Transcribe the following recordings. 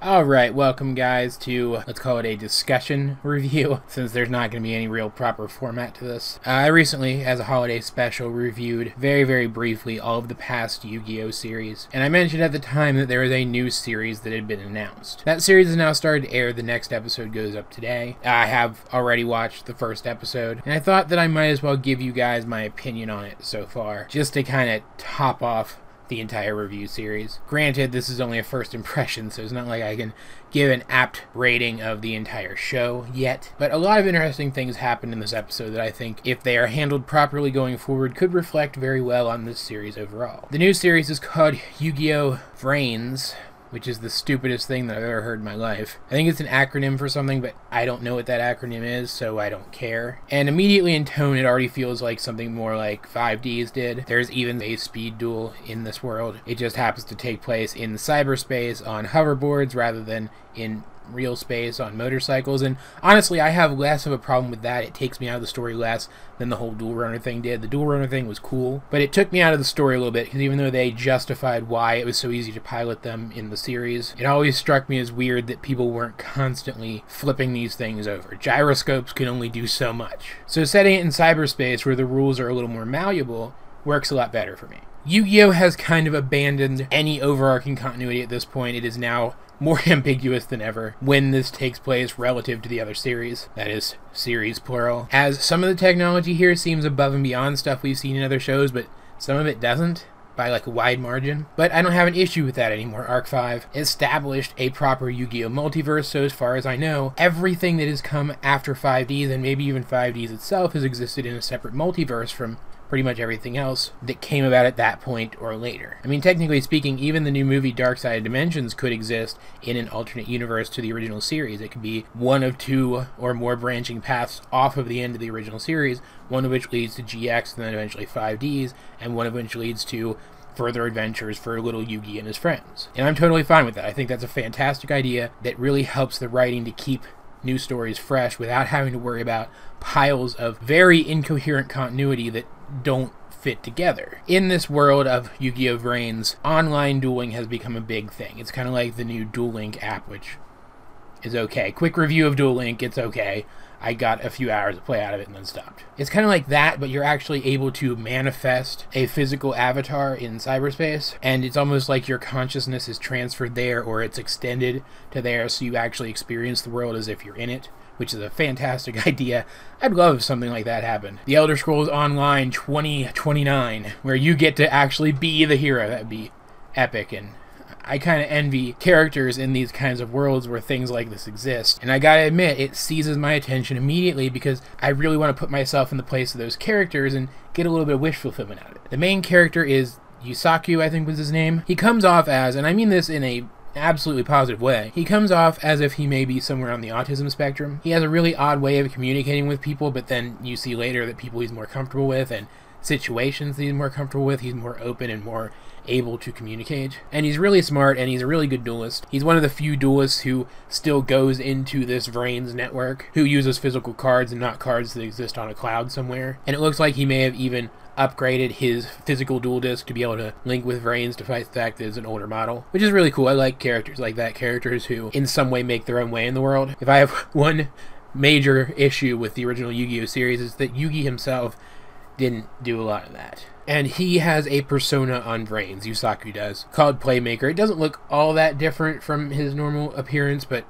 Alright, welcome guys to, let's call it a discussion review, since there's not going to be any real proper format to this. I recently, as a holiday special, reviewed very briefly all of the past Yu-Gi-Oh! Series, and I mentioned at the time that there was a new series that had been announced. That series has now started to air. The next episode goes up today. I have already watched the first episode, and I thought that I might as well give you guys my opinion on it so far, just to kind of top off the entire review series. Granted, this is only a first impression, so it's not like I can give an apt rating of the entire show yet, but a lot of interesting things happened in this episode that I think, if they are handled properly going forward, could reflect very well on this series overall. The new series is called Yu-Gi-Oh! VRAINS, which is the stupidest thing that I've ever heard in my life. I think it's an acronym for something, but I don't know what that acronym is, so I don't care. And immediately in tone, it already feels like something more like 5Ds did. There's even a speed duel in this world. It just happens to take place in cyberspace on hoverboards rather than in real space on motorcycles, and honestly I have less of a problem with that. It takes me out of the story less than the whole dual runner thing did. The dual runner thing was cool, but it took me out of the story a little bit, because even though they justified why it was so easy to pilot them in the series, it always struck me as weird that people weren't constantly flipping these things over. Gyroscopes can only do so much. So setting it in cyberspace where the rules are a little more malleable works a lot better for me. Yu-Gi-Oh! Has kind of abandoned any overarching continuity at this point. It is now more ambiguous than ever when this takes place relative to the other series. That is, series plural. As some of the technology here seems above and beyond stuff we've seen in other shows, but some of it doesn't, by like a wide margin. But I don't have an issue with that anymore. Arc 5 established a proper Yu-Gi-Oh! Multiverse, so as far as I know, everything that has come after 5Ds, and maybe even 5Ds itself, has existed in a separate multiverse from pretty much everything else that came about at that point or later. I mean, technically speaking, even the new movie Dark Side of Dimensions could exist in an alternate universe to the original series. It could be one of two or more branching paths off of the end of the original series, one of which leads to GX and then eventually 5Ds, and one of which leads to further adventures for little Yugi and his friends. And I'm totally fine with that. I think that's a fantastic idea that really helps the writing to keep new stories fresh without having to worry about piles of very incoherent continuity that don't fit together. In this world of Yu-Gi-Oh! VRAINS, online dueling has become a big thing. It's kind of like the new Duel Link app, which is okay. Quick review of Duel Link, it's okay. I got a few hours to play out of it and then stopped. It's kind of like that, but you're actually able to manifest a physical avatar in cyberspace, and it's almost like your consciousness is transferred there, or it's extended to there, so you actually experience the world as if you're in it, which is a fantastic idea. I'd love if something like that happened. The Elder Scrolls Online 2029, where you get to actually be the hero. That'd be epic, and I kind of envy characters in these kinds of worlds where things like this exist. And I gotta admit, it seizes my attention immediately because I really want to put myself in the place of those characters and get a little bit of wish fulfillment out of it. The main character is Yusaku, I think was his name. He comes off as, and I mean this in a absolutely positive way, he comes off as if he may be somewhere on the autism spectrum. He has a really odd way of communicating with people, but then you see later that people he's more comfortable with and situations that he's more comfortable with, he's more open and more able to communicate. And he's really smart, and he's a really good duelist. He's one of the few duelists who still goes into this VRAINS network, who uses physical cards and not cards that exist on a cloud somewhere. And it looks like he may have even upgraded his physical duel disc to be able to link with VRAINS to fight the fact that it's an older model, which is really cool. I like characters like that, characters who in some way make their own way in the world. If I have one major issue with the original Yu-Gi-Oh! Series, is that Yugi himself didn't do a lot of that. And he has a persona on VRAINS, Yusaku does, called Playmaker. It doesn't look all that different from his normal appearance, but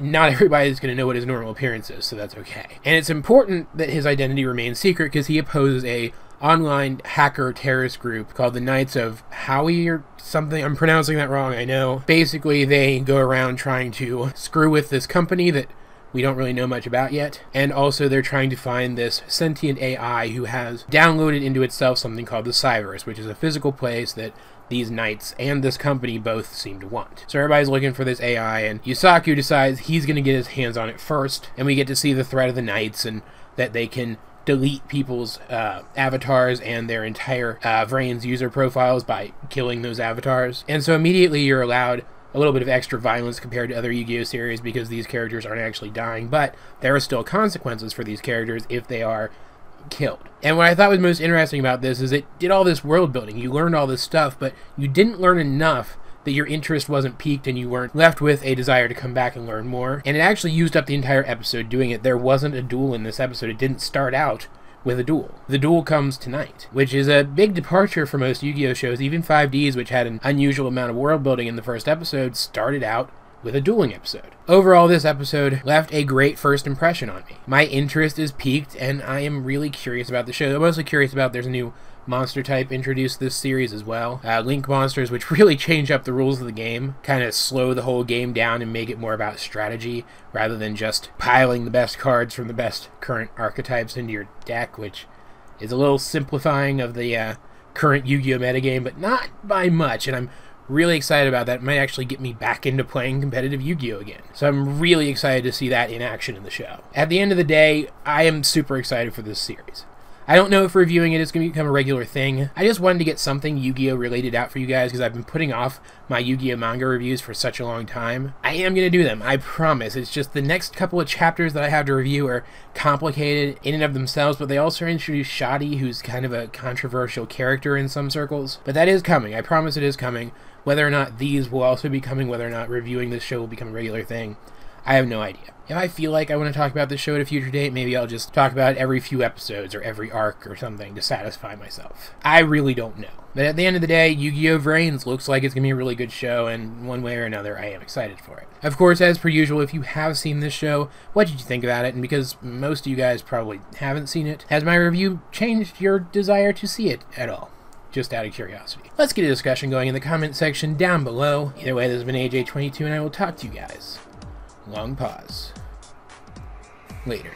not everybody's going to know what his normal appearance is, so that's okay. And it's important that his identity remains secret because he opposes a online hacker terrorist group called the Knights of Howie or something. I'm pronouncing that wrong, I know. Basically, they go around trying to screw with this company that we don't really know much about yet, and also they're trying to find this sentient AI who has downloaded into itself something called the Cyverse, which is a physical place that these knights and this company both seem to want. So everybody's looking for this AI, and Yusaku decides he's going to get his hands on it first, and we get to see the threat of the knights and that they can delete people's avatars and their entire VRAINS user profiles by killing those avatars. And so immediately you're allowed a little bit of extra violence compared to other Yu-Gi-Oh! Series because these characters aren't actually dying, but there are still consequences for these characters if they are killed. And what I thought was most interesting about this is it did all this world building. You learned all this stuff, but you didn't learn enough that your interest wasn't piqued and you weren't left with a desire to come back and learn more. And it actually used up the entire episode doing it. There wasn't a duel in this episode. It didn't start out with a duel. The duel comes tonight, which is a big departure for most Yu-Gi-Oh shows. Even 5Ds, which had an unusual amount of world building in the first episode, started out with a dueling episode. Overall, this episode left a great first impression on me. My interest is piqued, and I am really curious about the show. I'm mostly curious about there's a new monster type introduced this series as well. Link monsters, which really change up the rules of the game, kind of slow the whole game down and make it more about strategy rather than just piling the best cards from the best current archetypes into your deck, which is a little simplifying of the current Yu-Gi-Oh metagame, but not by much, and I'm really excited about that. It might actually get me back into playing competitive Yu-Gi-Oh again. So I'm really excited to see that in action in the show. At the end of the day, I am super excited for this series. I don't know if reviewing it is going to become a regular thing. I just wanted to get something Yu-Gi-Oh related out for you guys because I've been putting off my Yu-Gi-Oh manga reviews for such a long time. I am going to do them, I promise. It's just the next couple of chapters that I have to review are complicated in and of themselves, but they also introduce Shadi, who's kind of a controversial character in some circles. But that is coming. I promise it is coming. Whether or not these will also be coming, whether or not reviewing this show will become a regular thing, I have no idea. If I feel like I want to talk about this show at a future date, maybe I'll just talk about it every few episodes or every arc or something to satisfy myself. I really don't know. But at the end of the day, Yu-Gi-Oh! VRAINS looks like it's going to be a really good show, and one way or another, I am excited for it. Of course, as per usual, if you have seen this show, what did you think about it? And because most of you guys probably haven't seen it, has my review changed your desire to see it at all? Just out of curiosity. Let's get a discussion going in the comment section down below. Either way, this has been AJ22, and I will talk to you guys. Long pause. Later.